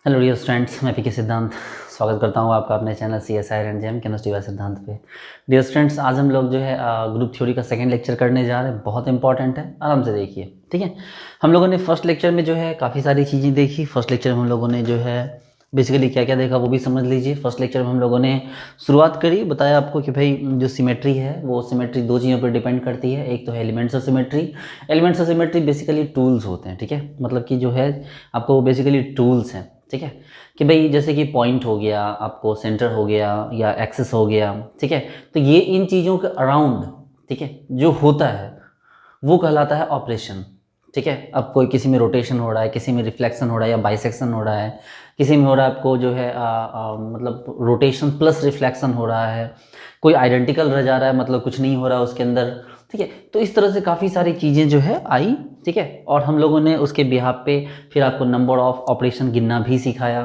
Hello dear students, मैं पीके सिद्धांत स्वागत करता हूँ आपका अपने channel CSI and gem chemistry by Siddhant पे। डियर स्टूडेंट्स, आज हम लोग जो है ग्रुप थ्योरी का सेकंड लेक्चर करने जा रहे हैं। बहुत इंपॉर्टेंट है, आराम से देखिए, ठीक है। हम लोगों ने फर्स्ट लेक्चर में जो है काफ़ी सारी चीज़ें देखी। फर्स्ट लेक्चर में हम लोगों ने जो है बेसिकली क्या क्या देखा वो भी समझ लीजिए। फर्स्ट लेक्चर में हम लोगों ने शुरुआत करी, बताया आपको कि भाई जो सिमेट्री है वो सिमेट्री दो चीज़ों पर डिपेंड करती है। एक तो है elements of symmetry. Elements of symmetry basically tools होते हैं, ठीक है। मतलब कि जो है आपको बेसिकली टूल्स हैं, ठीक है। कि भाई जैसे कि पॉइंट हो गया, आपको सेंटर हो गया या एक्सिस हो गया, ठीक है। तो ये इन चीज़ों के अराउंड, ठीक है, जो होता है वो कहलाता है ऑपरेशन, ठीक है। अब कोई किसी में रोटेशन हो रहा है, किसी में रिफ्लेक्शन हो रहा है या बाइसेक्शन हो रहा है, किसी में हो रहा है आपको जो है मतलब रोटेशन प्लस रिफ्लेक्शन हो रहा है, कोई आइडेंटिकल रह जा रहा है, मतलब कुछ नहीं हो रहा है उसके अंदर, ठीक है। तो इस तरह से काफ़ी सारी चीज़ें जो है आई, ठीक है। और हम लोगों ने उसके बिहाफ पे फिर आपको नंबर ऑफ ऑपरेशन गिनना भी सिखाया।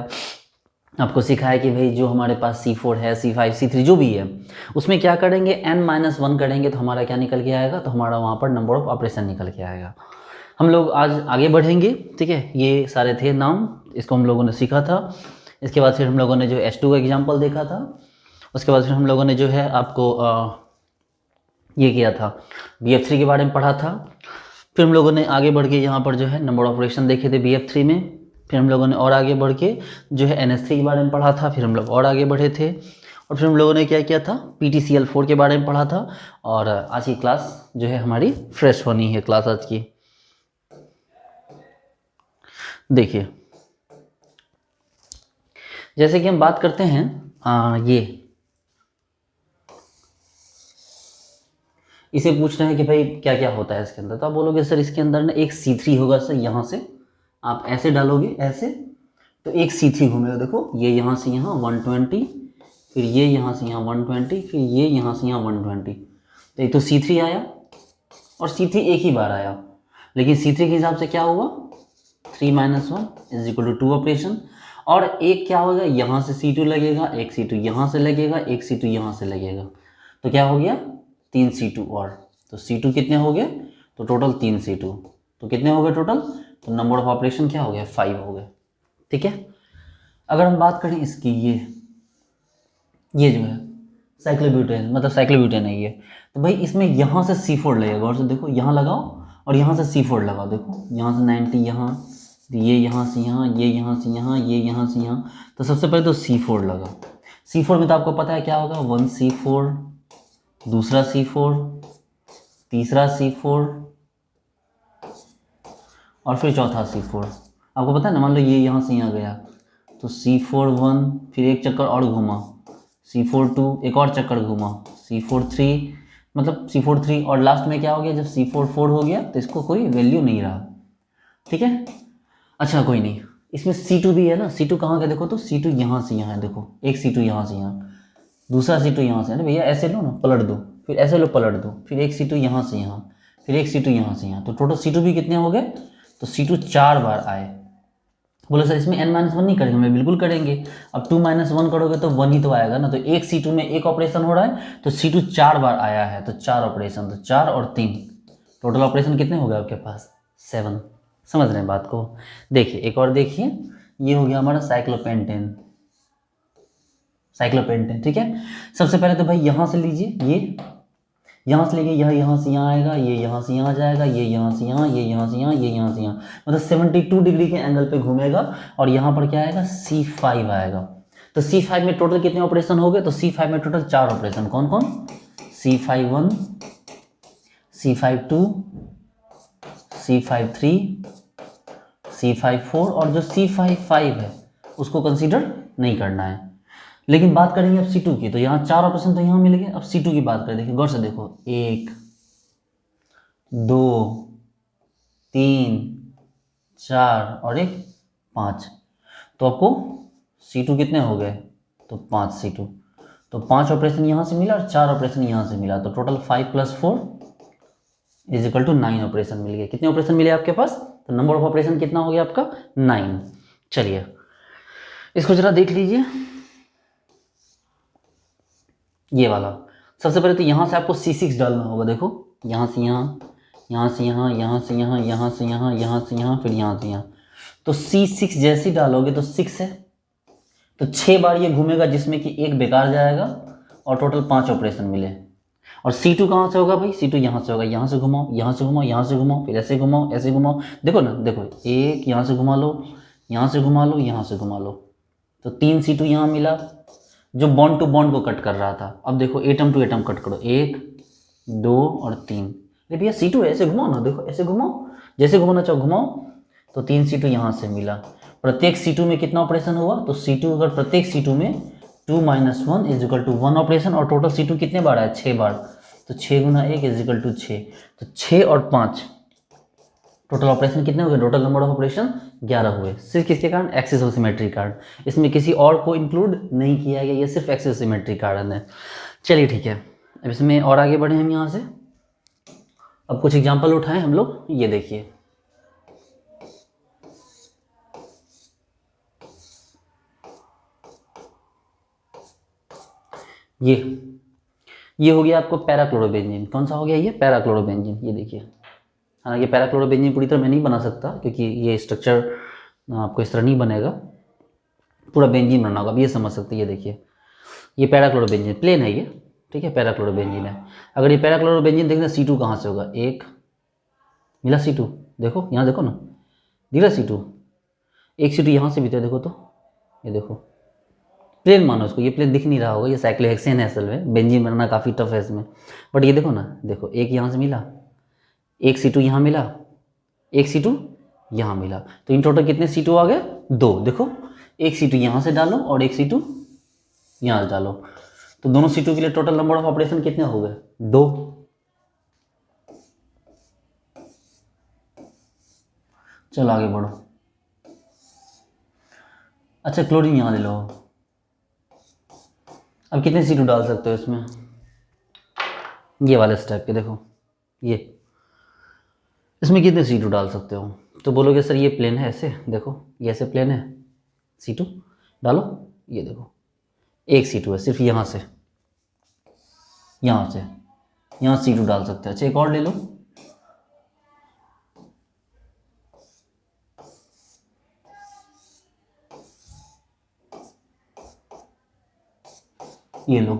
आपको सिखाया कि भाई जो हमारे पास C4 है, C5, C3 जो भी है, उसमें क्या करेंगे, n-1 करेंगे तो हमारा क्या निकल के आएगा, तो हमारा वहाँ पर नंबर ऑफ ऑपरेशन निकल के आएगा। हम लोग आज आगे बढ़ेंगे, ठीक है। ये सारे थे नाम, इसको हम लोगों ने सीखा था। इसके बाद फिर हम लोगों ने जो H2 का एग्जाम्पल देखा था। उसके बाद फिर हम लोगों ने जो है आपको ये किया था, BF3 के बारे में पढ़ा था। फिर हम लोगों ने आगे बढ़ के यहाँ पर जो है नंबर ऑपरेशन देखे थे BF3 में। फिर हम लोगों ने और आगे बढ़ के जो है NH3 के बारे में पढ़ा था। फिर हम लोग और आगे बढ़े थे और फिर हम लोगों ने क्या किया था, PTCl4 के बारे में पढ़ा था। और आज की क्लास जो है हमारी फ्रेश होनी है क्लास आज की। देखिए, जैसे कि हम बात करते हैं ये इसे पूछ रहे हैं कि भाई क्या क्या होता है इसके अंदर, तो आप बोलोगे सर इसके अंदर ना एक C3 होगा। सर यहाँ से आप ऐसे डालोगे ऐसे, तो एक C3 घूमेगा। देखो ये यहाँ से यहाँ 120, फिर ये यहाँ से यहाँ 120, फिर ये यहाँ से यहाँ 120। तो एक तो C3 आया और C3 एक ही बार आया, लेकिन C3 के हिसाब से क्या हुआ, 3 - 1 = 2 ऑपरेशन। और एक क्या होगा, यहाँ से C2 लगेगा, एक C2 यहाँ से लगेगा, एक C2 यहाँ से लगेगा, तो क्या हो गया 3 C2 और। तो C2 कितने हो गए, तो टोटल 3 C2, तो कितने हो गए टोटल, तो नंबर ऑफ ऑपरेशन क्या हो गया 5 हो गए, ठीक है। अगर हम बात करें इसकी, ये जो है साइक्लोब्यूटेन, मतलब साइक्लोब्यूटेन है ये, तो भाई इसमें यहाँ से C4 लगेगा। और से देखो यहाँ लगाओ और यहाँ से C4 लगाओ, देखो यहाँ से 90 यहाँ, ये यहाँ से यहाँ, ये यहाँ से यहाँ, ये यहाँ से यहाँ। तो सबसे पहले तो C4 लगा। C4 में तो आपको पता है क्या होगा, 1 C4, दूसरा C4, तीसरा C4 और फिर चौथा C4। आपको पता है ना, मान लो ये यहाँ से यहाँ गया, तो C4 1, फिर एक चक्कर और घूमा, C4 2, एक और चक्कर घूमा, C4 3, मतलब C4 3, और लास्ट में क्या हो गया, जब C4 4 हो गया तो इसको कोई वैल्यू नहीं रहा, ठीक है। अच्छा कोई नहीं, इसमें C2 भी है ना। C2 कहाँ गया देखो, तो C2 यहाँ से यहाँ है, देखो एक C2 यहाँ से यहाँ, दूसरा C2 यहाँ से है ना भैया, ऐसे लो ना पलट दो, फिर ऐसे लो पलट दो, फिर एक C2 यहाँ से यहाँ, फिर एक C2 यहाँ से यहाँ, तो टोटल C2 भी कितने हो गए, तो C2 4 बार आए। बोले सर इसमें n-1 नहीं करेंगे, मैं बिल्कुल करेंगे। अब 2 - 1 करोगे तो 1 ही तो आएगा ना, तो एक C2 में एक ऑपरेशन हो रहा है, तो C2 4 बार आया है, तो 4 ऑपरेशन, तो 4 और 3 टोटल ऑपरेशन कितने हो गए आपके पास, 7। समझ रहे हैं बात को। देखिए एक और देखिए, ये हो गया हमारा साइक्लोपेंटेन, साइक्लोपेंटेन, ठीक है। सबसे पहले तो भाई यहाँ से लीजिए, ये यहाँ से लेके यह यहाँ से यहाँ आएगा, ये यहाँ से यहाँ जाएगा, ये यहाँ से यहाँ, ये यहाँ से यहाँ, ये यहाँ से यहाँ, मतलब 72 डिग्री के एंगल पे घूमेगा। और यहाँ पर क्या आएगा, C5 आएगा। तो C5 में टोटल कितने ऑपरेशन हो गए, तो C5 में टोटल 4 ऑपरेशन, कौन कौन, C5 1, C5 2, C5 3, C5 4, और जो C5 5 है उसको कंसीडर नहीं करना है। लेकिन बात करेंगे अब C2 की, तो यहाँ 4 ऑपरेशन तो यहाँ मिल गए। अब C2 की बात करें, देखिए गौर से देखो, 1 2 3 4 और एक 5, तो आपको C2 कितने हो गए, तो 5 C2, तो 5 ऑपरेशन यहाँ से मिला और 4 ऑपरेशन यहाँ से मिला, तो टोटल 5 + 4 = 9 ऑपरेशन मिल गए। कितने ऑपरेशन मिले आपके पास, तो नंबर ऑफ ऑपरेशन कितना हो गया आपका, 9। चलिए इसको जरा देख लीजिए, ये वाला। सबसे पहले तो यहाँ से आपको C6 डालना होगा, देखो यहाँ से यहाँ, यहाँ से यहाँ, यहाँ से यहाँ, यहाँ से यहाँ, यहाँ से यहाँ, फिर यहाँ से यहाँ, तो C6 जैसे ही डालोगे तो 6 है, तो 6 बार ये घूमेगा जिसमें कि एक बेकार जाएगा और टोटल 5 ऑपरेशन मिले। और C2 कहाँ से होगा भाई? C2 यहाँ से होगा, यहाँ से घुमाओ, यहाँ से घुमाओ, यहाँ से घुमाओ, फिर ऐसे घुमाओ, ऐसे घुमाओ, देखो ना, देखो एक यहाँ से घुमा लो, यहाँ से घुमा लो, यहाँ से घुमा लो, तो 3 C2 यहाँ मिला जो बॉन्ड टू बॉन्ड को कट कर रहा था। अब देखो एटम टू एटम कट करो, 1 2 और 3। अरे भैया C2 ऐसे घुमाओ ना, देखो ऐसे घुमाओ, जैसे घुमाना चाहो घुमाओ, तो 3 C2 यहाँ से मिला। प्रत्येक C2 में कितना ऑपरेशन हुआ? तो C2 अगर प्रत्येक C2 में 2 - 1 इज इक्वल टू 1 ऑपरेशन, और टोटल C2 कितने बार आया? 6 बार, तो 6 × 1 इज इक्वल टू 6, तो 6 और 5 टोटल ऑपरेशन कितने हुए? टोटल नंबर ऑफ ऑपरेशन 11 हुए। सिर्फ किसके कारण? एक्सिस ऑफ सिमेट्री कारण। इसमें किसी और को इंक्लूड नहीं किया गया, ये सिर्फ एक्सिस ऑफ सिमेट्री कारण है। चलिए ठीक है, अब इसमें और आगे बढ़े हम यहाँ से। अब कुछ एग्जाम्पल उठाएं हम लोग, ये देखिए, ये हो गया आपको पैराक्लोरोबेंजीन। कौन सा हो गया ये? पैराक्लोरोबेंजीन। ये देखिए, हालांकि पैराक्लोरोबेंजीन पूरी तरह मैं नहीं बना सकता क्योंकि ये स्ट्रक्चर आपको इस तरह नहीं बनेगा, पूरा बेंजीन बनना होगा। अब ये समझ सकते हैं, ये देखिए ये पैराक्लोरोबेंजीन प्लेन है ये, ठीक है, पैराक्लोरोबेंजीन है। अगर ये पैराक्लोरोबेंजीन देखना, C2 कहाँ से होगा? एक मिला C2, देखो यहाँ देखो ना, दिखा C2, एक C2 यहाँ से भी था, देखो तो ये देखो, प्लेन मानो इसको, ये प्लेन दिख नहीं रहा होगा, ये साइक्लोहेक्सेन है असल में, बेंजीन बनाना काफ़ी टफ है इसमें, बट ये देखो ना, देखो एक यहाँ से मिला, एक C2 यहाँ मिला, एक C2 यहाँ मिला, तो इन टोटल कितने C2 आ गए? 2। देखो एक C2 यहाँ से डालो और एक C2 यहाँ से डालो, तो दोनों C2 के लिए टोटल नंबर ऑफ ऑपरेशन कितने हो गए? 2। चलो आगे बढ़ो। अच्छा क्लोरीन यहाँ ले लो। अब कितने C2 डाल सकते हो इसमें? ये वाले स्टेप पे देखो, ये इसमें कितने C2 डाल सकते हो? तो बोलोगे सर ये प्लेन है, ऐसे देखो, ये ऐसे प्लेन है, C2 डालो, ये देखो एक C2 है, सिर्फ यहाँ से यहाँ C2 डाल सकते हो। अच्छा एक और ले लो, ये लो,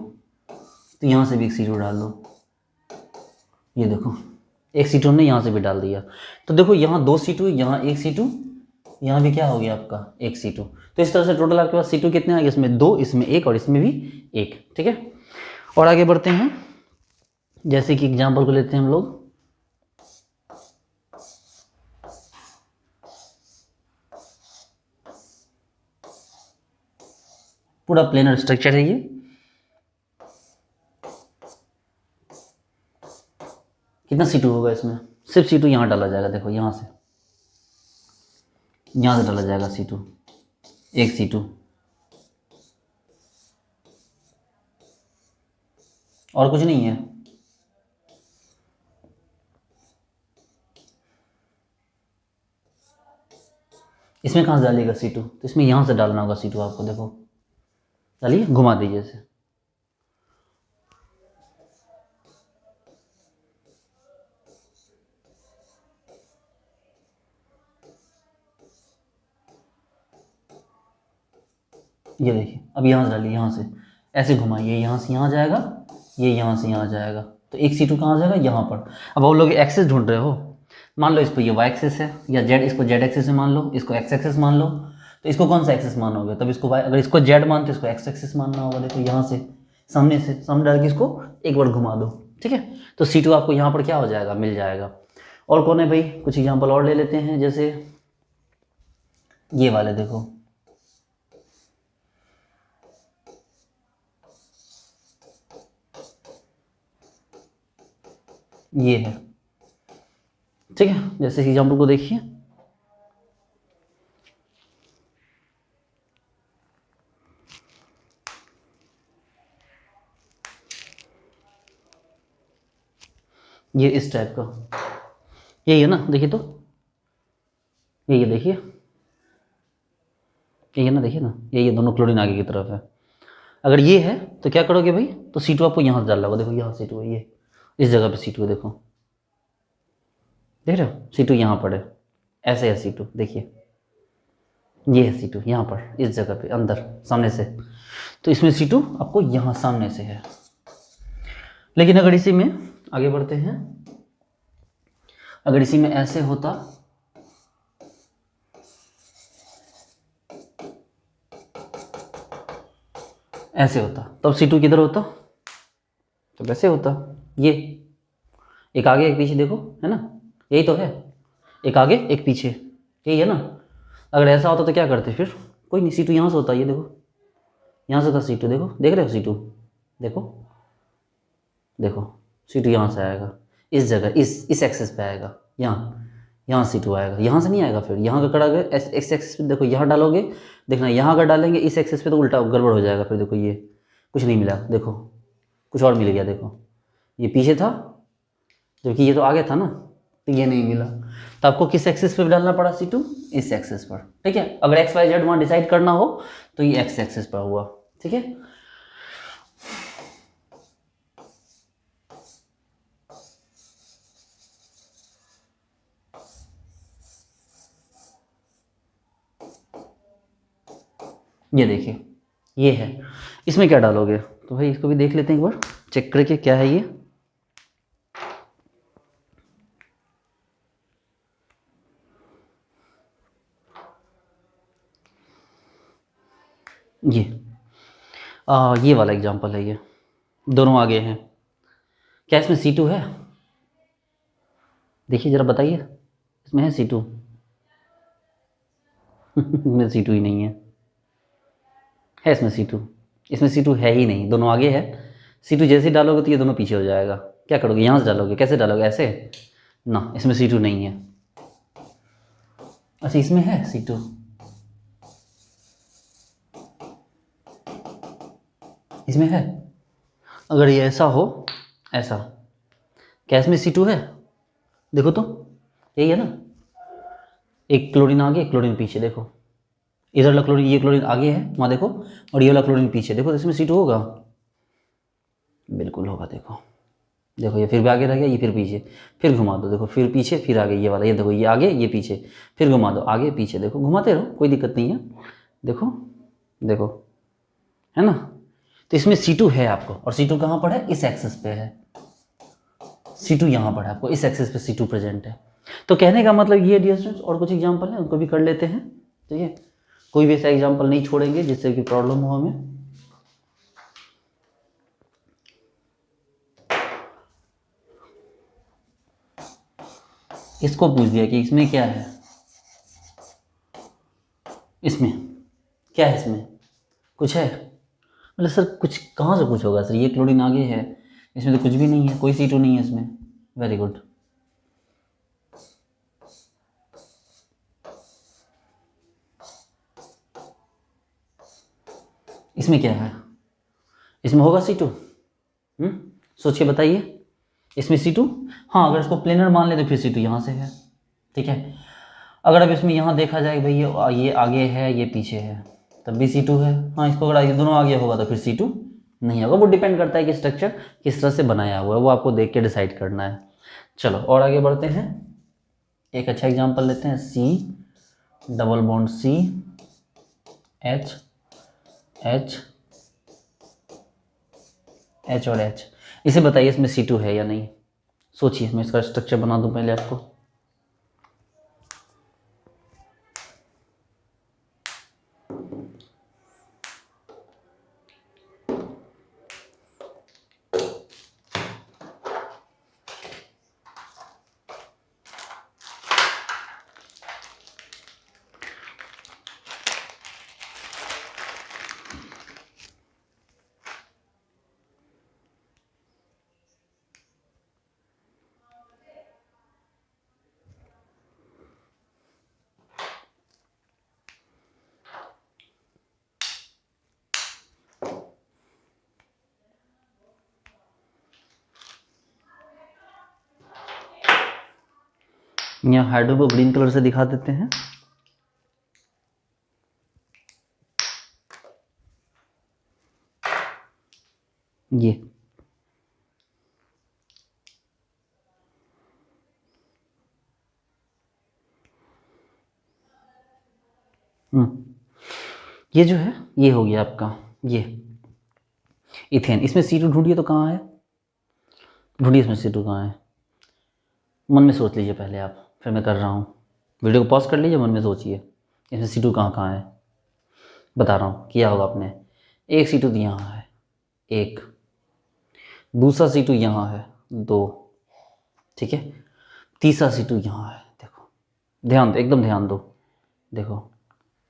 तो यहाँ से भी एक C2 डाल दो, ये देखो एक C2 हमने यहाँ से भी डाल दिया। तो देखो यहाँ 2 C2, यहाँ एक C2, यहाँ भी क्या हो गया आपका? एक C2। तो इस तरह से टोटल आपके पास C2 कितने आ गए? इसमें 2, इसमें 1 और इसमें भी 1। ठीक है, और आगे बढ़ते हैं। जैसे कि एग्जाम्पल को लेते हैं हम लोग, पूरा प्लेनर स्ट्रक्चर है ये। कितना C2 होगा इसमें? सिर्फ C2 यहाँ डाला जाएगा, देखो यहाँ से डाला जाएगा C2, एक C2, और कुछ नहीं है। इसमें कहाँ से डालिएगा C2? तो इसमें यहाँ से डालना होगा C2 आपको, देखो डालिए, घुमा दीजिए इसे, ये देखिए। अब यहाँ से डालिए, यहाँ से ऐसे घुमाइए, यहाँ से यहाँ जाएगा, ये यहाँ से यहाँ जाएगा, तो एक C2 कहाँ जाएगा? यहाँ पर। अब आप लोग एक्सेस ढूंढ रहे हो, मान लो इसको ये Y एक्सेस है, या Z, इसको Z एक्सेस है मान लो, इसको X एक्सेस मान लो, तो इसको कौन सा एक्सेस मानोगे? तब इसको Y, अगर इसको Z मानते इसको X एक्सेस मानना होगा। देखो यहाँ से सामने डाल के इसको एक बार घुमा दो, ठीक है, तो C2 आपको यहाँ पर क्या हो जाएगा? मिल जाएगा। और कौन है भाई? कुछ एग्जाम्पल और ले लेते हैं, जैसे ये वाले देखो, ये है, ठीक है, जैसे एग्जाम्पल को देखिए, ये इस टाइप का, यही है ना, देखिए तो ये देखिए, ये है ना, देखिए ना, ये दोनों क्लोरीन आगे की तरफ है। अगर ये है तो क्या करोगे भाई? तो C2 आपको यहाँ से डालना होगा, देखो यहाँ C2 है, ये इस जगह पे C2 है, देखो देख रहे हो, C2 यहाँ पर है, ऐसे है C2, देखिए ये है C2 यहाँ पर इस जगह पे अंदर सामने से, तो इसमें C2 आपको यहाँ सामने से है। लेकिन अगर इसी में आगे बढ़ते हैं, अगर इसी में ऐसे होता, ऐसे होता, तब C2 किधर होता, तो वैसे होता, ये एक आगे एक पीछे, देखो है ना, यही तो है, एक आगे एक पीछे, यही है ना। अगर ऐसा होता तो क्या करते फिर, कोई नहीं, C2 यहाँ से होता, ये देखो यहाँ से था C2, देखो देख रहे हो C2, देखो देखो C2 यहाँ से आएगा, इस जगह इस एक्सेस पे आएगा, यहाँ C2 आएगा, यहाँ से नहीं आएगा, फिर यहाँ का कड़ा अगर एक्स एक्सेस पे देखो यहाँ डालोगे, देखना यहाँ अगर डालेंगे इस एक्सेस पे तो उल्टा गड़बड़ हो जाएगा, फिर देखो ये कुछ नहीं मिला, देखो कुछ और मिल गया, देखो ये पीछे था जबकि ये तो आगे था ना, तो ये नहीं मिला, तो आपको किस एक्सेस पे डालना पड़ा C2, इस एक्सेस पर, ठीक है। अगर एक्स वाई जेड वहाँ डिसाइड करना हो तो ये एक्स एक्सेस पर हुआ, ठीक है। ये देखिए ये है, इसमें क्या डालोगे, तो भाई इसको भी देख लेते हैं एक बार चेक करके क्या है ये। ये वाला एग्जांपल है, ये दोनों आगे हैं, क्या इसमें C2 है, देखिए जरा बताइए, इसमें है C2 इसमें C2 ही नहीं है इसमें C2, इसमें C2 है ही नहीं, दोनों आगे है, C2 जैसे ही डालोगे तो ये दोनों पीछे हो जाएगा, क्या करोगे, यहाँ से डालोगे, कैसे डालोगे, ऐसे ना, इसमें C2 नहीं है। अच्छा इसमें है C2, इसमें है, अगर ये ऐसा हो, ऐसा, क्या इसमें C2 है, देखो तो यही है ना, एक क्लोरीन आगे एक क्लोरीन पीछे, देखो इधर वाला क्लोरीन, ये क्लोरीन आगे है वहाँ देखो, और ये वाला क्लोरीन पीछे, देखो तो इसमें C2 होगा, बिल्कुल होगा, देखो देखो ये फिर भी आगे रह गया, ये फिर पीछे, फिर घुमा दो, देखो फिर पीछे फिर आगे, ये वाला, ये देखो ये आगे ये पीछे, फिर घुमा दो आगे पीछे, देखो घुमाते रहो कोई दिक्कत नहीं है, देखो देखो है ना। तो इसमें C2 है आपको, और C2 कहाँ पर है, इस एक्सेस पे है, C2 यहाँ पर है, आपको इस एक्सेस पे C2 प्रेजेंट है। तो कहने का मतलब ये डियर स्टूडेंट्स, और कुछ एग्जाम्पल है उनको भी कर लेते हैं, ठीक है, कोई भी ऐसा एग्जाम्पल नहीं छोड़ेंगे जिससे कि प्रॉब्लम हो हमें। इसको पूछ दिया कि इसमें क्या है, इसमें क्या है, इसमें कुछ है, मतलब सर कुछ कहाँ से कुछ होगा सर, ये क्लोरीन आगे है, इसमें तो कुछ भी नहीं है, कोई C2 नहीं है इसमें, वेरी गुड। इसमें क्या है, इसमें होगा C2, सोच के बताइए, इसमें C2, हाँ अगर इसको प्लेनर मान ले तो फिर C2 यहाँ से है, ठीक है। अगर अब इसमें यहाँ देखा जाए भाई ये आगे है ये पीछे है, तब भी C2 है, हाँ इसको अगर ये दोनों आगे होगा तो फिर C2 नहीं होगा, वो डिपेंड करता है कि स्ट्रक्चर किस तरह से बनाया हुआ है, वो आपको देख के डिसाइड करना है। चलो और आगे बढ़ते हैं, एक अच्छा एग्जांपल लेते हैं, C double bond C H H H और H, इसे बताइए इसमें C2 है या नहीं, सोचिए, मैं इसका स्ट्रक्चर बना दूं पहले आपको। यहाँ हाइड्रो को ग्रीन कलर से दिखा देते हैं, ये ये जो है ये हो गया आपका ये इथेन। इसमें C2 ढूंढिए तो कहाँ है, ढूंढिए इसमें C2 कहाँ है, मन में सोच लीजिए पहले आप, फिर मैं कर रहा हूँ। वीडियो को पॉज कर लीजिए, मन में सोचिए इसमें C2 कहाँ कहाँ है। बता रहा हूँ किया होगा आपने। एक C2 यहाँ है, एक दूसरा C2 यहाँ है, दो, ठीक है, तीसरा C2 यहाँ है। देखो ध्यान दो, एकदम ध्यान दो, देखो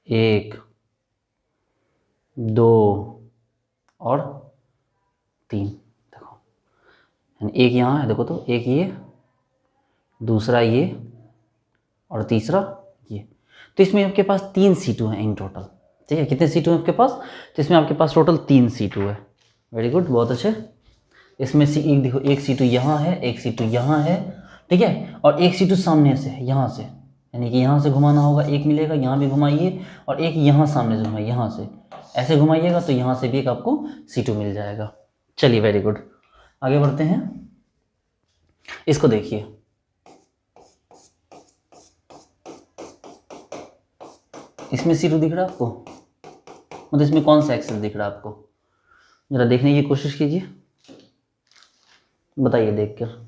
एक, दो और तीन। देखो एक यहाँ है, देखो तो एक ये, दूसरा ये और तीसरा ये। तो इसमें आपके पास 3 C2 हैं इन टोटल, ठीक है। कितने C2 हैं आपके पास, तो इसमें आपके पास टोटल 3 C2 है। वेरी गुड, बहुत अच्छे। इसमें से एक देखो, एक C2 यहाँ है, एक C2 यहाँ है, ठीक है, और एक C2 सामने से है, यहाँ से, यानी कि यहाँ से घुमाना होगा, एक मिलेगा, यहाँ भी घुमाइए, और एक यहाँ सामने से घुमाइए, यहाँ से ऐसे घुमाइएगा तो यहाँ से भी एक आपको C2 मिल जाएगा। चलिए वेरी गुड, आगे बढ़ते हैं। इसको देखिए, इसमें C2 दिख रहा है आपको, मतलब इसमें कौन सा एक्सेस दिख रहा है आपको, जरा देखने की कोशिश कीजिए, बताइए देखकर।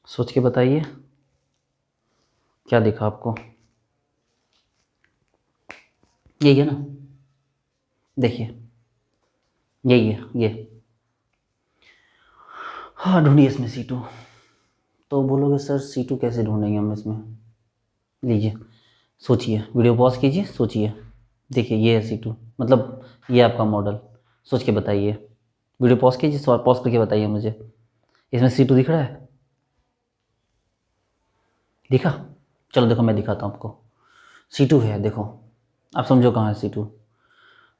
सोच के बताइए क्या दिखा आपको। यही है ना, देखिए यही है ये। हाँ ढूंढिए इसमें C2। तो बोलोगे सर C2 कैसे ढूंढेंगे हम इसमें, लीजिए सोचिए, वीडियो पॉज कीजिए, सोचिए। देखिए ये है C2, मतलब ये आपका मॉडल, सोच के बताइए। वीडियो पॉज कीजिए, पॉज करके बताइए मुझे, इसमें C2 दिख रहा है, दिखा। चलो देखो मैं दिखाता हूँ आपको। C2 है, देखो आप समझो कहाँ है C2।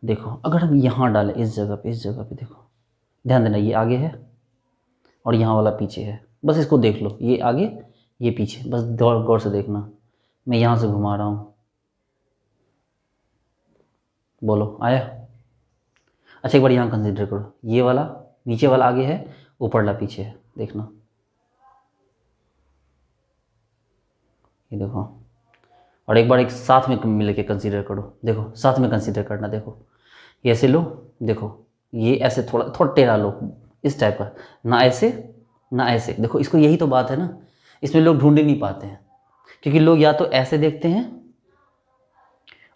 देखो अगर हम यहाँ डालें इस जगह पे, इस जगह पे देखो, ध्यान देना, ये आगे है और यहाँ वाला पीछे है। बस इसको देख लो, ये आगे ये पीछे, बस गौर से देखना। मैं यहाँ से घुमा रहा हूँ, बोलो आया। अच्छा एक बार यहाँ कंसीडर करो, ये वाला नीचे वाला आगे है, ऊपर वाला पीछे है, देखना ये देखो। और एक बार एक साथ में मिल के कंसीडर करो, देखो साथ में कंसीडर करना। देखो ये ऐसे लो, देखो ये ऐसे थोड़ा थोड़ा टेढ़ा लो, इस टाइप का, ना ऐसे ना ऐसे। देखो इसको, यही तो बात है ना, इसमें लोग ढूंढ ही नहीं पाते हैं, क्योंकि लोग या तो ऐसे देखते हैं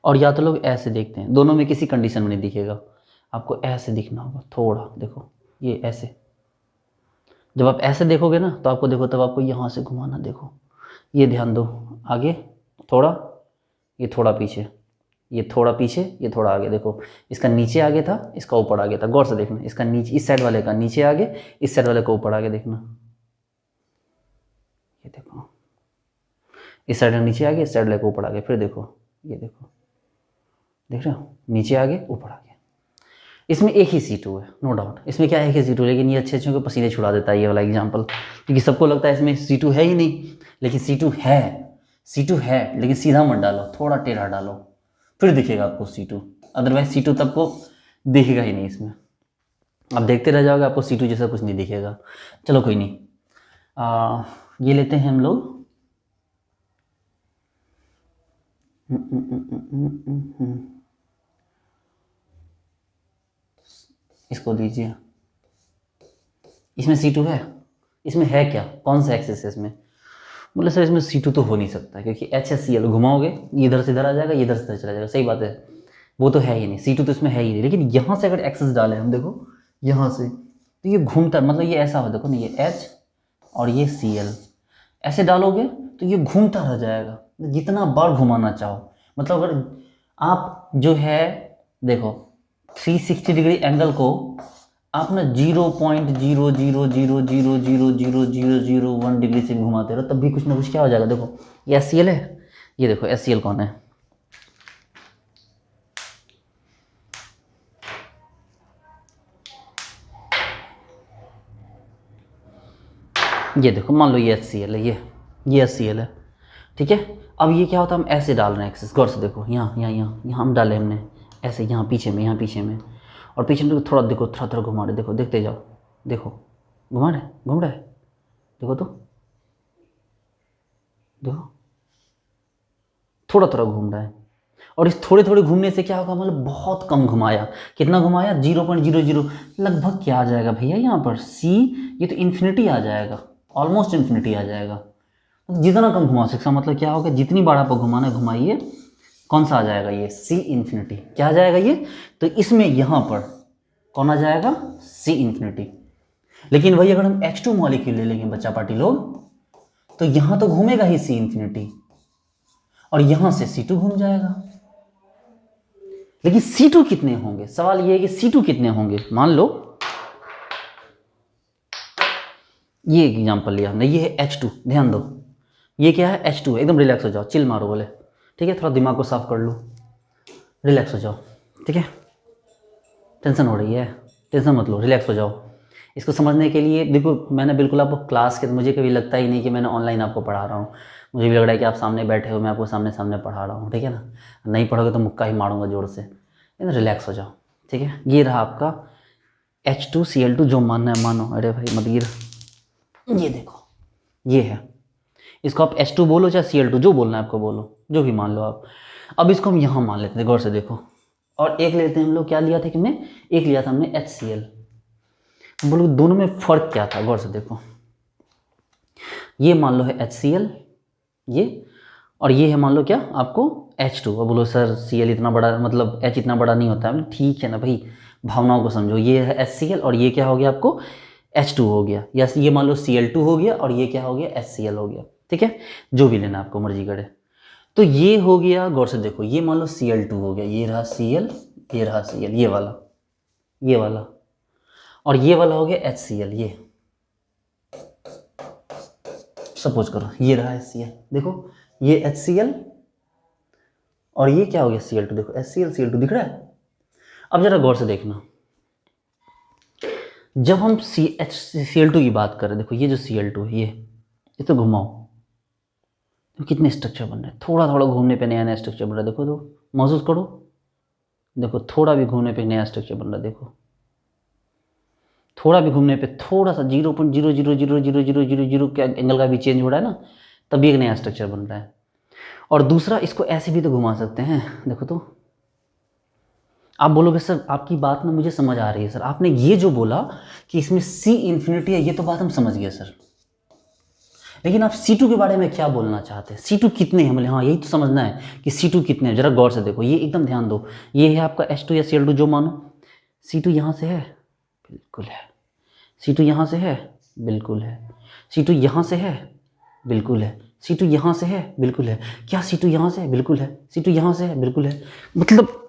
और या तो लोग ऐसे देखते हैं, दोनों में किसी कंडीशन में नहीं दिखेगा। आपको ऐसे दिखना होगा थोड़ा, देखो ये ऐसे। जब आप ऐसे देखोगे ना तो आपको देखो, तब आपको यहाँ से घुमाना, देखो ये ध्यान दो, आगे थोड़ा, ये थोड़ा पीछे, ये थोड़ा पीछे, ये थोड़ा आगे। देखो इसका नीचे आगे था, इसका ऊपर आगे था, गौर से देखना। इसका नीचे, इस साइड वाले का नीचे आगे, इस साइड वाले का ऊपर आगे, देखना ये देखो, इस साइड में नीचे आगे, इस साइड वाले का ऊपर आगे। फिर देखो ये देखो, देख रहे हो, नीचे आगे ऊपर आगे। इसमें एक ही C2 है, नो डाउट, इसमें क्या है, एक ही C2, लेकिन ये अच्छे अच्छे को पसीने छुड़ा देता है ये वाला एग्जाम्पल, क्योंकि सबको लगता है इसमें C2 है ही नहीं, लेकिन C2 है, C2 है, लेकिन सीधा मत डालो, थोड़ा टेढ़ा डालो, फिर दिखेगा आपको C2। अदरवाइज C2 तब को दिखेगा ही नहीं इसमें, आप देखते रह जाओगे, आपको C2 जैसा कुछ नहीं दिखेगा। चलो कोई नहीं, ये लेते हैं हम लोग। इसको दीजिए, इसमें C2 है, इसमें है क्या, कौन सा एक्सेस है इसमें। बोले सर इसमें C2 तो हो नहीं सकता, क्योंकि HCl घुमाओगे, इधर से इधर आ जाएगा, इधर से इधर चला जाएगा। सही बात है, वो तो है ही नहीं, C2 तो इसमें है ही नहीं। लेकिन यहाँ से अगर एक्सेस डालें हम, देखो यहाँ से, तो ये घूमता, मतलब ये ऐसा हो, देखो ना, ये H और ये Cl ऐसे डालोगे तो ये घूमता रह जाएगा, जितना बार घुमाना चाहो। मतलब अगर आप जो है, देखो 360 डिग्री एंगल को आप ना 0.0000000001 डिग्री से घुमाते रहो, तब भी कुछ ना कुछ क्या हो जाएगा। देखो ये HCl है, ये देखो HCl कौन है, ये देखो, मान लो ये HCl है, ये HCl है, ठीक है। अब ये क्या होता है, हम ऐसे डाल रहे हैं एक्सेस, गौर से देखो, यहाँ यहाँ यहाँ यहाँ हम डाले हमने ऐसे यहाँ पीछे में, यहाँ पीछे में, और पीछे में थोड़ा देखो, थोड़ा थोड़ा घुमा रहे, देखो देखते जाओ, देखो घुमा रहे, घूम रहा है, देखो तो, देखो थोड़ा थोड़ा घूम रहा है। और इस थोड़े थोड़े घूमने से क्या होगा, मतलब बहुत कम घुमाया। कितना घुमाया, 0.00 लगभग क्या आ जाएगा भैया यहाँ पर सी, ये तो इन्फिनिटी आ जाएगा, ऑलमोस्ट इन्फिनिटी आ जाएगा। जितना कम घुमा सकता, मतलब क्या होगा, जितनी बार आपको घुमाना घुमाइए, कौन सा आ जाएगा ये, सी इन्फिनिटी। क्या आ जाएगा ये, तो इसमें यहाँ पर कौन आ जाएगा, सी इन्फिनिटी। लेकिन वही अगर हम H2 मॉलिक्यूल ले लेंगे बच्चा पार्टी लोग, तो यहाँ तो घूमेगा ही सी इन्फिनिटी, और यहाँ से C2 घूम जाएगा। लेकिन C2 कितने होंगे, सवाल ये है कि C2 कितने होंगे। मान लो ये एग्जांपल लिया हमने, ये है H2, ध्यान दो, ये क्या है H2, एकदम रिलैक्स हो जाओ, चिल मारो बोले, ठीक है, थोड़ा दिमाग को साफ कर लो, रिलैक्स हो जाओ, ठीक है, टेंशन हो रही है, टेंशन मत लो, रिलैक्स हो जाओ। इसको समझने के लिए देखो, मैंने बिल्कुल आपको क्लास के, मुझे कभी लगता ही नहीं कि मैंने ऑनलाइन आपको पढ़ा रहा हूँ, मुझे भी लग रहा है कि आप सामने बैठे हो, मैं आपको सामने सामने पढ़ा रहा हूँ, ठीक है ना। नहीं पढ़ोगे तो मुक्का ही मारूंगा जोर से, रिलैक्स हो जाओ, ठीक है। ये रहा आपका H2Cl2, जो मानना है मानो, अरे भाई मत गिर, ये देखो ये है, इसको आप H2 बोलो चाहे Cl2, जो बोलना है आपको बोलो, जो भी मान लो आप। अब इसको हम यहाँ मान लेते हैं, गौर से देखो, और एक लेते हैं हम लोग, क्या लिया था कि हमने, एक लिया था हमने HCl। बोलो दोनों में फ़र्क क्या था, गौर से देखो, ये मान लो है HCl ये, और ये है मान लो क्या आपको H2। अब बोलो सर Cl इतना बड़ा, मतलब H इतना बड़ा नहीं होता है, ठीक है ना भाई, भावनाओं को समझो, ये है HCl और ये क्या हो गया आपको H2 हो गया, या ये मान लो Cl2 हो गया और ये क्या हो गया HCl हो गया, ठीक है, जो भी लेना आपको मर्जी करे। तो ये हो गया, गौर से देखो, ये मान लो Cl2 हो गया, ये रहा Cl, ये रहा Cl, ये वाला, ये वाला, और ये वाला हो गया HCl, ये सपोज करो ये रहा HCl, देखो ये HCl और ये क्या हो गया Cl2, देखो HCl Cl2 दिख रहा है। अब जरा गौर से देखना, जब हम Cl2 की बात करें, देखो ये जो Cl2 है, ये तो घुमाओ, तो कितने स्ट्रक्चर बन रहे हैं, थोड़ा थोड़ा घूमने पे नया नया स्ट्रक्चर बन रहा है, देखो तो महसूस करो, देखो थोड़ा भी घूमने पे नया स्ट्रक्चर बन रहा है, देखो थोड़ा भी घूमने पे थोड़ा सा 0.000000 क्या एंगल का भी चेंज हो रहा है ना, तभी एक नया स्ट्रक्चर बन रहा है। और दूसरा, इसको ऐसे भी तो घुमा सकते हैं, देखो तो। आप बोलोगे सर आपकी बात में मुझे समझ आ रही है सर, आपने ये जो बोला कि इसमें सी इन्फिनिटी है, ये तो बात हम समझ गए सर, लेकिन आप C2 के बारे में क्या बोलना चाहते हैं, C2 कितने हैं, मतलब हाँ यही तो समझना है कि C2 कितने हैं। जरा गौर से देखो, ये एकदम ध्यान दो, ये है आपका H2 या Cl2, जो मानो। C2 यहाँ से है, बिल्कुल है। C2 यहाँ से है, बिल्कुल है। C2 यहाँ से है, बिल्कुल है। C2 यहाँ से है, बिल्कुल है। क्या C2 यहाँ से है, बिल्कुल है। C2 यहाँ से है, बिल्कुल है। मतलब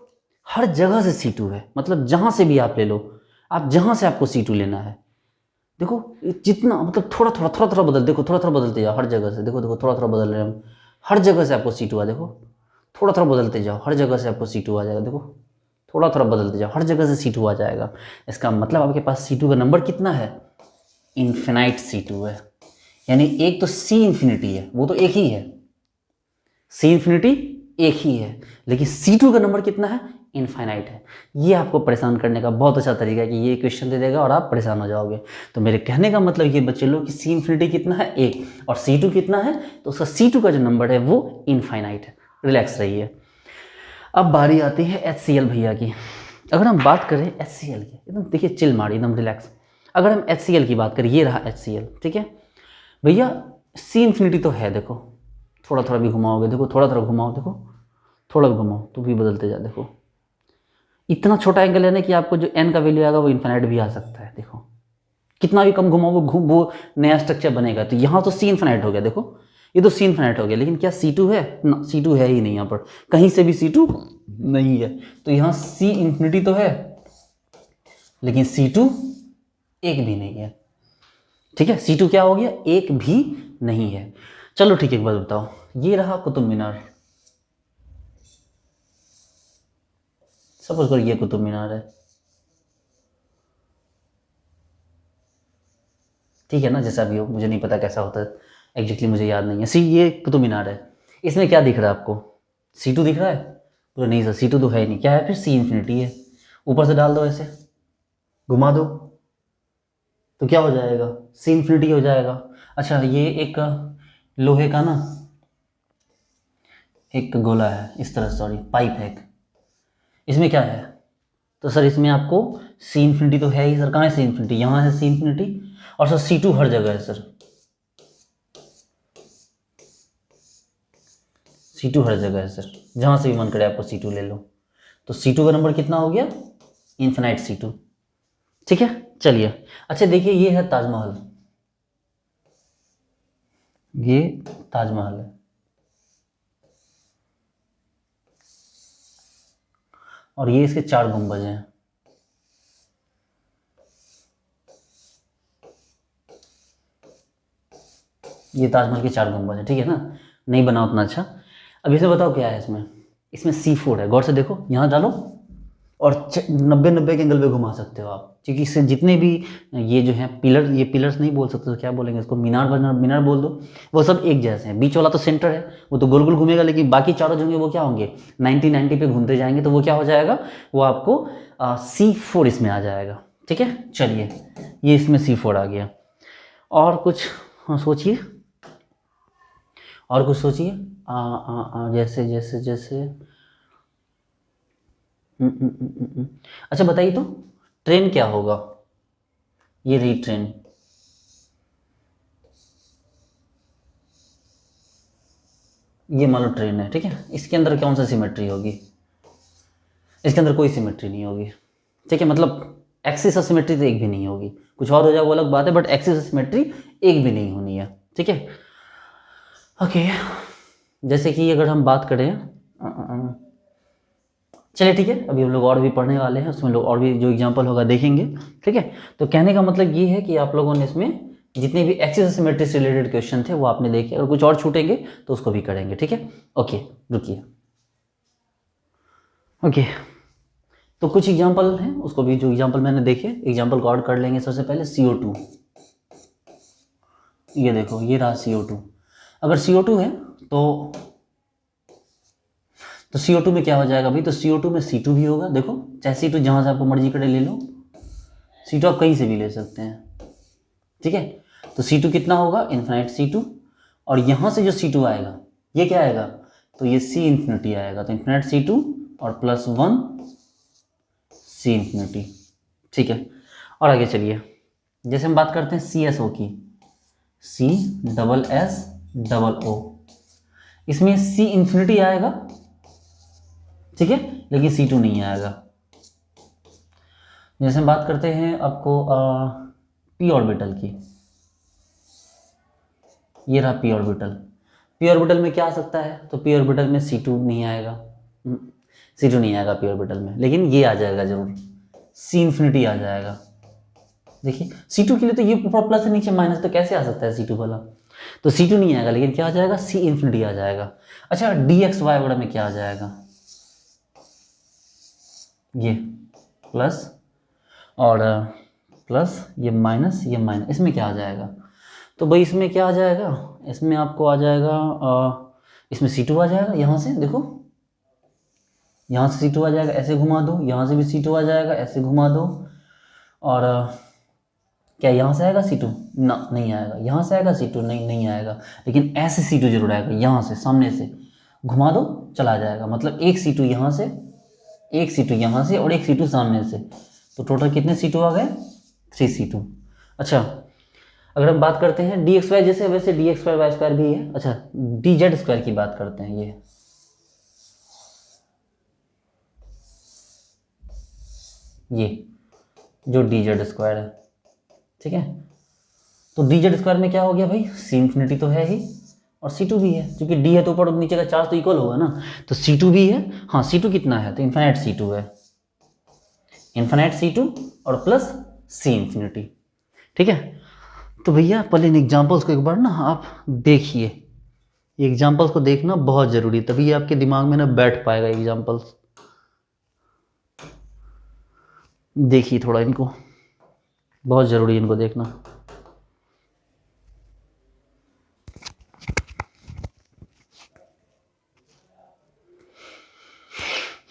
हर जगह से C2 है, मतलब जहाँ से भी आप ले लो, आप जहाँ से आपको C2 लेना है, देखो जितना, मतलब थोड़ा थोड़ा थोड़ा थोड़ा बदल, देखो थोड़ा थोड़ा बदलते जाओ हर जगह से, देखो देखो थोड़ा थोड़ा बदल रहे हैं हम, हर जगह से आपको C2 आ, देखो थोड़ा थोड़ा बदलते जाओ, हर जगह से आपको C2 आ जाएगा, देखो थोड़ा थोड़ा बदलते जाओ, हर जगह से C2 आ जाएगा। इसका मतलब आपके पास C2 का नंबर कितना है, इन्फिनाइट C2 है। यानी एक तो C इन्फिनिटी है, वो तो एक ही है, C इन्फिनिटी एक ही है, लेकिन C2 का नंबर कितना है, इनफाइनाइट है। ये आपको परेशान करने का बहुत अच्छा तरीका है कि ये क्वेश्चन दे देगा और आप परेशान हो जाओगे। तो मेरे कहने का मतलब ये बच्चे लोग कि C इन्फिनिटी कितना है, एक, और C2 कितना है, तो उसका C2 का जो नंबर है वो इनफाइनाइट है। रिलैक्स रहिए। अब बारी आती है HCl भैया की। अगर हम बात करें HCl की, एकदम देखिए चिल मारी, एकदम रिलैक्स। अगर हम HCl की बात करें, ये रहा HCl, ठीक है भैया। C इन्फिनिटी तो है, देखो थोड़ा थोड़ा भी घुमाओगे, देखो थोड़ा थोड़ा घुमाओ, देखो थोड़ा भी घुमाओ तो भी बदलते जा, देखो इतना छोटा एंगल है ना कि आपको जो n का वैल्यू आएगा वो इन्फिनाइट भी आ सकता है। देखो कितना भी कम घुमाओ वो नया स्ट्रक्चर बनेगा। तो यहाँ तो C इन्फिनाइट हो गया, देखो ये तो C इन्फिनाइट हो गया, लेकिन क्या C2 है ना, C2 है ही नहीं, यहाँ पर कहीं से भी C2 नहीं है। तो यहाँ C इन्फिनिटी तो है, लेकिन C2 एक भी नहीं है, ठीक है। C2 क्या हो गया, एक भी नहीं है। चलो ठीक है, एक बात बताओ, ये रहा कुतुब मीनार, सपोज करो ये कुतुब मीनार है, ठीक है ना, जैसा भी हो, मुझे नहीं पता कैसा होता है एग्जैक्टली, मुझे याद नहीं है। ये कुतुब मीनार है, इसमें क्या दिख रहा है आपको, C2 दिख रहा है, तो नहीं सर C2 तो है ही नहीं, क्या है फिर C इन्फिनिटी है। ऊपर से डाल दो, ऐसे घुमा दो तो क्या हो जाएगा, C इन्फिनिटी हो जाएगा। अच्छा ये एक लोहे का ना एक गोला है इस तरह, सॉरी पाइप है एक, इसमें क्या है, तो सर इसमें आपको C इन्फिनिटी तो है ही सर, कहाँ है C इन्फिनिटी, यहाँ है C इन्फिनिटी, और सर C2 हर जगह है सर, C2 हर जगह है सर, जहाँ से भी मन करे आपको C2 ले लो। तो C2 का नंबर कितना हो गया, इन्फिनाइट C2। ठीक है चलिए। अच्छा देखिए ये है ताजमहल, ये ताजमहल है, और ये इसके 4 गुंबज हैं। ये ताजमहल के 4 गुंबज हैं, ठीक है ना, नहीं बना उतना अच्छा। अब इसमें बताओ क्या है इसमें, इसमें C4 है, गौर से देखो, यहाँ डालो और 90-90 के एंगल पे घुमा सकते हो आप, क्योंकि इससे जितने भी ये जो है पिलर, ये पिलर्स नहीं बोल सकते तो क्या बोलेंगे इसको, मीनार बना, मीनार बोल दो, वो सब एक जैसे हैं। बीच वाला तो सेंटर है, वो तो गोल गोल घूमेगा, लेकिन बाकी चारों जो होंगे वो क्या होंगे, 90-90 पे घूमते जाएंगे, तो वो क्या हो जाएगा, वो आपको C4 इसमें आ जाएगा। ठीक है चलिए, ये इसमें C4 आ गया। और कुछ सोचिए, और कुछ सोचिए, जैसे जैसे जैसे अच्छा बताइए तो ट्रेन क्या होगा, ये रही ट्रेन, ये मान लो ट्रेन है, ठीक है, इसके अंदर कौन सा सिमेट्री होगी, इसके अंदर कोई सिमेट्री नहीं होगी। ठीक है, मतलब एक्सिस ऑफ सिमेट्री तो एक भी नहीं होगी, कुछ और हो जाए वो अलग बात है, बट एक्सिस ऑफ सिमेट्री एक भी नहीं होनी है। ठीक है ओके, जैसे कि अगर हम बात करें, चलिए ठीक है, अभी हम लोग और भी पढ़ने वाले हैं, उसमें लोग और भी जो एग्जांपल होगा देखेंगे। ठीक है, तो कहने का मतलब ये है कि आप लोगों ने इसमें जितने भी एक्सिस सिमेट्री से रिलेटेड क्वेश्चन थे वो आपने देखे, और कुछ और छूटेंगे तो उसको भी करेंगे। ठीक है ओके, रुकिए ओके, तो कुछ एग्जांपल हैं, उसको भी जो एग्जांपल मैंने देखे एग्जांपल को और कर लेंगे। सबसे पहले CO2, ये देखो ये रहा CO2। अगर CO2 है तो CO2 में क्या हो जाएगा भाई, तो CO2 में C2 भी होगा, देखो चाहे C2 जहाँ से आपको मर्जी करे ले लो, C2 आप कहीं से भी ले सकते हैं। ठीक है, तो C2 कितना होगा, इन्फिनाइट C2, और यहाँ से जो C2 आएगा ये क्या आएगा, तो ये C इन्फिनिटी आएगा, तो इन्फिनाइट C2 और +1 C इन्फिनिटी। ठीक है, और आगे चलिए, जैसे हम बात करते हैं CSO की, CSSO, इसमें C इन्फिनिटी आएगा, ठीक है, लेकिन C2 नहीं आएगा। जैसे हम बात करते हैं आपको p ऑर्बिटल की, ये रहा p ऑर्बिटल, p ऑर्बिटल में क्या आ सकता है, तो p ऑर्बिटल में C2 नहीं आएगा, C2 नहीं आएगा p ऑर्बिटल में, लेकिन ये आ जाएगा जरूर, C इन्फिनिटी आ जाएगा। देखिए C2 के लिए तो ये ऊपर प्लस है नीचे माइनस, तो कैसे आ सकता है C2 वाला, तो C2 नहीं आएगा, लेकिन क्या आ जाएगा, C इन्फिनिटी आ जाएगा। अच्छा DXY वगैरह में क्या आ जाएगा, ये प्लस और प्लस, ये माइनस, ये माइनस, इसमें क्या आ जाएगा, तो भाई इसमें क्या आ जाएगा, इसमें आपको आ जाएगा इसमें C2 आ जाएगा, यहाँ से देखो, यहाँ से C2 आ जाएगा, ऐसे घुमा दो, यहाँ से भी C2 आ जाएगा, ऐसे घुमा दो, और क्या यहाँ से आएगा C2 ना, नहीं आएगा, यहाँ से आएगा C2 नहीं, नहीं आएगा, लेकिन ऐसे C2 जरूर आएगा, यहाँ से सामने से घुमा दो चला जाएगा, मतलब एक C2 यहाँ से, एक C2 यहाँ से, और एक C2 सामने से, तो टोटल कितने C2 आ गए, 3 C2। अच्छा अगर हम बात करते हैं DXY, जैसे वैसे DXY भी है। अच्छा DZ² की बात करते हैं, ये जो DZ² है, ठीक है, तो DZ² में क्या हो गया भाई, C इन्फिनिटी तो है ही और C2 भी है, क्योंकि D है तो ऊपर और नीचे का चार्ज तो इक्वल होगा ना, तो C2 भी है, हाँ C2 कितना है, तो इन्फिनाइट C2 है, इन्फिनाइट C2 और प्लस C इन्फिनिटी। ठीक है, तो भैया पहले इन एग्जाम्पल्स को एक बार ना आप देखिए, ये एग्जाम्पल्स को देखना बहुत ज़रूरी है, तभी आपके दिमाग में ना बैठ पाएगा एग्जाम्पल्स। देखिए थोड़ा इनको, बहुत ज़रूरी है इनको देखना।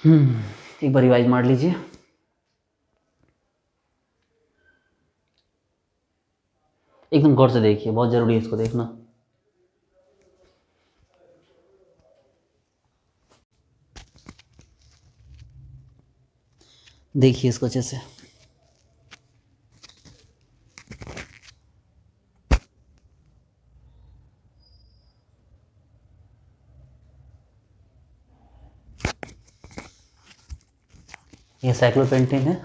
एक बार रिवाइज मार लीजिए। एकदम गौर से देखिए, बहुत ज़रूरी है इसको देखना। देखिए इसको अच्छे से। ये साइक्लोपेंटेन है।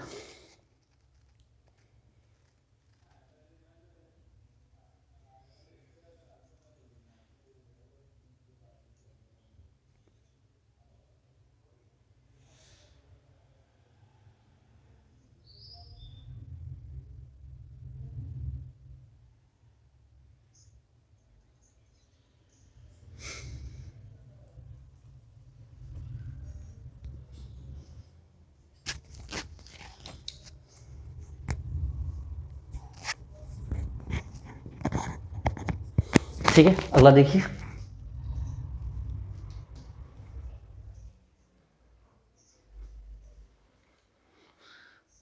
ठीक है, अगला देखिए।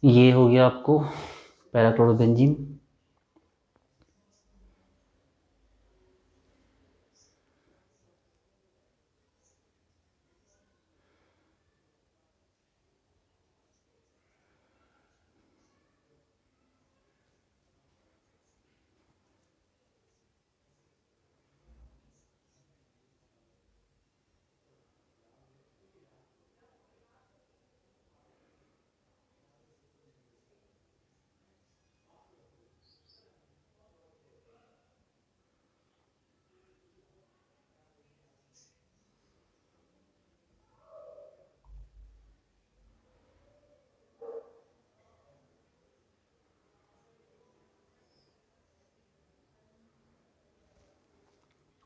ये हो गया आपको पैराक्लोरोबेंजीन।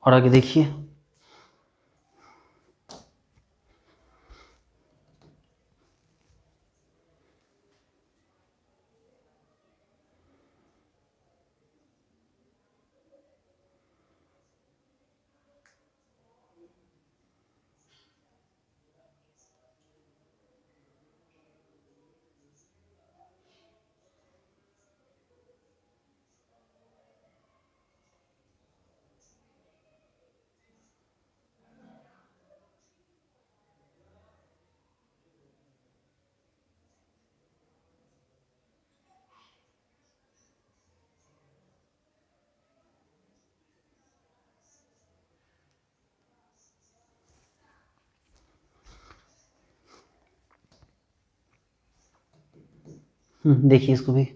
और आगे देखिए। देखिए इसको भी।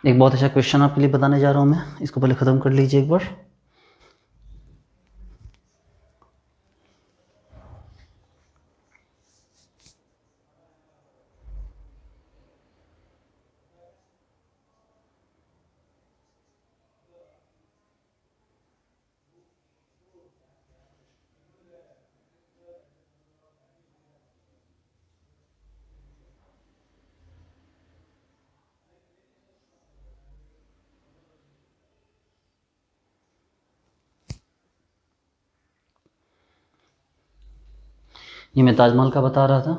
एक बहुत अच्छा क्वेश्चन आपके लिए बताने जा रहा हूँ मैं, इसको पहले ख़त्म कर लीजिए एक बार। ये मैं ताजमहल का बता रहा था।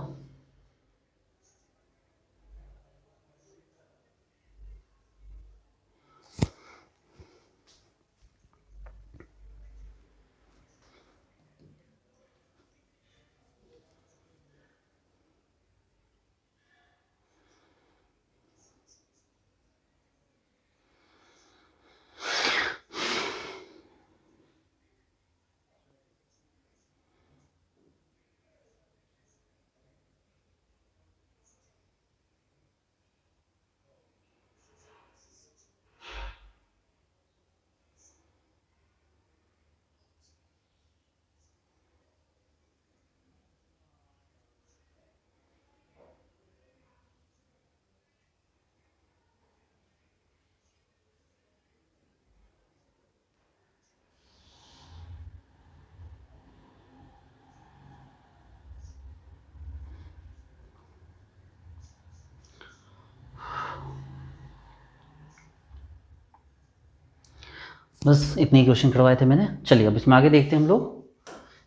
बस इतने ही क्वेश्चन करवाए थे मैंने। चलिए अब इसमें आगे देखते हैं हम लोग।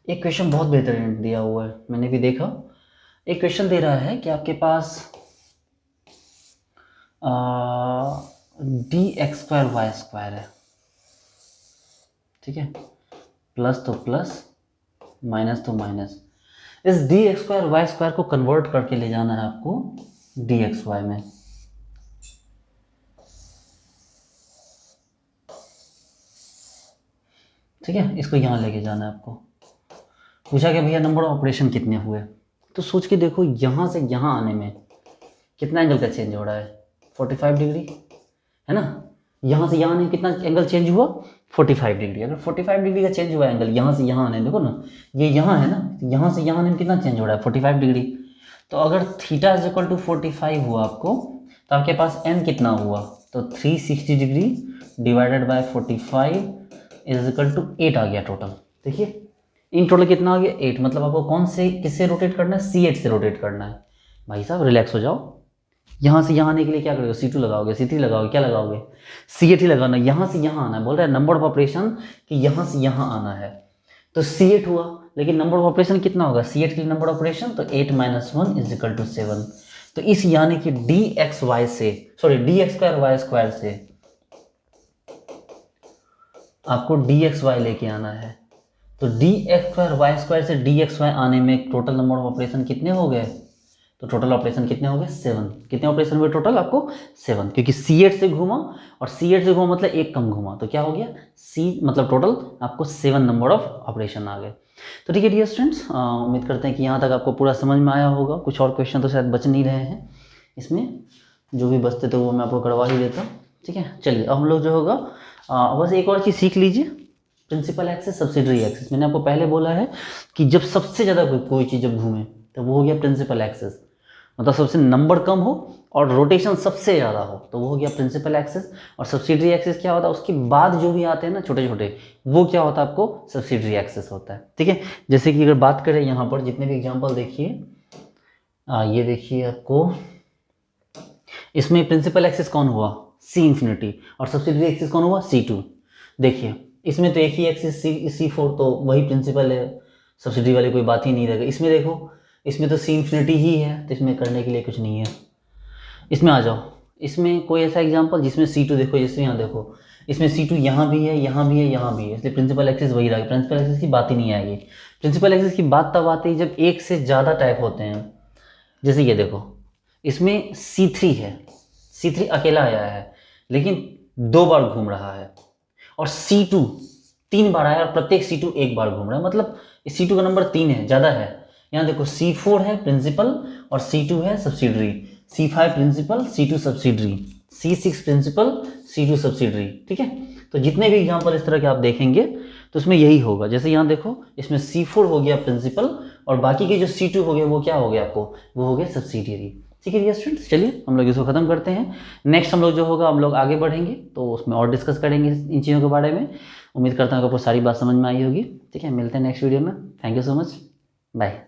एक क्वेश्चन बहुत बेहतरीन दिया हुआ है, मैंने भी देखा। एक क्वेश्चन दे रहा है कि आपके पास D x square Y square है, ठीक है, प्लस तो प्लस माइनस तो माइनस। इस D x square Y square को कन्वर्ट करके ले जाना है आपको डी एक्स वाई में। ठीक है, इसको यहाँ लेके जाना है आपको। पूछा कि भैया नंबर ऑफ ऑपरेशन कितने हुए, तो सोच के देखो यहाँ से यहाँ आने में कितना एंगल का चेंज हो रहा है, 45 डिग्री है ना। यहाँ से यहाँ आने में कितना एंगल चेंज हुआ, 45 डिग्री। अगर 45 डिग्री का चेंज हुआ एंगल यहाँ से यहाँ आने, देखो ना ये यहाँ है ना, यहाँ से यहाँ आने में कितना चेंज हो रहा है, 45 डिग्री। तो अगर थीटा इज इक्वल टू 45 हुआ आपको, तो आपके पास एन कितना हुआ, तो 360 degree divided by 45 is equal to 8 आ गया टोटल। देखिए इन टोटल कितना आ गया, 8। मतलब आपको कौन से किससे रोटेट करना है, C8 से रोटेट करना है। भाई साहब रिलैक्स हो जाओ। यहाँ से यहाँ आने के लिए क्या करोगे, C2 लगाओगे, C3 लगाओगे, क्या लगाओगे, C8 ही लगाना। यहाँ से यहाँ आना है, बोल रहा है नंबर ऑफ ऑपरेशन कि यहाँ से यहाँ आना है, तो C8 हुआ। लेकिन नंबर ऑफ ऑपरेशन कितना होगा, C8 के लिए नंबर ऑफ ऑपरेशन तो 8 - 1 इज इक्वल टू 7। तो इस यानी कि डी एक्स वाई से, sorry d x square Y square से आपको डी एक्स वाई लेके आना है। तो d x square Y square से डी एक्स वाई आने में टोटल नंबर ऑफ ऑपरेशन कितने हो गए, तो टोटल ऑपरेशन कितने हो गए, 7। कितने ऑपरेशन हुए टोटल आपको, 7, क्योंकि C8 से घूमा और C8 से घूमा मतलब एक कम घूमा, तो क्या हो गया मतलब टोटल आपको 7 नंबर ऑफ ऑपरेशन आ गए। तो ठीक है डियर स्टूडेंट्स, उम्मीद करते हैं कि यहाँ तक आपको पूरा समझ में आया होगा। कुछ और क्वेश्चन तो शायद बच नहीं रहे हैं इसमें, जो भी बचते तो वो मैं आपको करवा ही देता। ठीक है, चलिए अब हम लोग जो होगा बस एक और चीज़ सीख लीजिए, प्रिंसिपल एक्सिस सब्सिडरी एक्सिस। मैंने आपको पहले बोला है कि जब सबसे ज़्यादा कोई चीज़ जब घूमे तो वो हो गया प्रिंसिपल एक्सिस, मतलब सबसे नंबर कम हो और रोटेशन सबसे ज़्यादा हो तो वो हो गया प्रिंसिपल एक्सिस। और सब्सिडरी एक्सिस क्या होता है, उसके बाद जो भी आते हैं ना छोटे छोटे, वो क्या होता है आपको सब्सिडरी एक्सिस होता है। ठीक है, जैसे कि अगर बात करें यहाँ पर जितने भी एग्जाम्पल देखिए, ये देखिए आपको इसमें प्रिंसिपल एक्सिस कौन हुआ, C∞, और सब्सिडरी एक्सिस कौन हुआ, C2। देखिए इसमें तो एक ही एक्सिस C4, तो वही प्रिंसिपल है, सब्सिडरी वाली कोई बात ही नहीं रहेगी। इसमें देखो इसमें तो C∞ ही है, तो इसमें करने के लिए कुछ नहीं है। इसमें आ जाओ, इसमें कोई ऐसा एग्जांपल जिसमें C2 देखो, जैसे यहाँ देखो इसमें C2 यहाँ भी है, यहाँ भी है, यहाँ भी है, इसलिए प्रिंसिपल एक्सिस वही रहेगा, प्रिंसिपल एक्सिस की बात ही नहीं आएगी। प्रिंसिपल एक्सिस की बात तब आती है जब एक से ज़्यादा टाइप होते हैं। जैसे ये देखो इसमें C3 है, C3 अकेला आया है लेकिन 2 बार घूम रहा है, और C2 3 बार आया और प्रत्येक C2 एक बार घूम रहा है, मतलब इस C2 का नंबर 3 है, ज़्यादा है। यहाँ देखो C4 है प्रिंसिपल और C2 है subsidiary, C5 principal C2 subsidiary, C6 principal C2 subsidiary. ठीक है, तो जितने भी एग्जाम्पल इस तरह के आप देखेंगे तो उसमें यही होगा। जैसे यहाँ देखो इसमें C4 हो गया प्रिंसिपल और बाकी के जो C2 हो गए वो क्या हो गया आपको, वो हो गया सब्सिडियरी। ठीक है डियर स्टूडेंट्स, चलिए हम लोग इसको ख़त्म करते हैं। नेक्स्ट हम लोग जो होगा हम लोग आगे बढ़ेंगे तो उसमें और डिस्कस करेंगे इन चीज़ों के बारे में। उम्मीद करता हूँ आपको सारी बात समझ में आई होगी। ठीक है, मिलते हैं नेक्स्ट वीडियो में। Thank you so much, bye.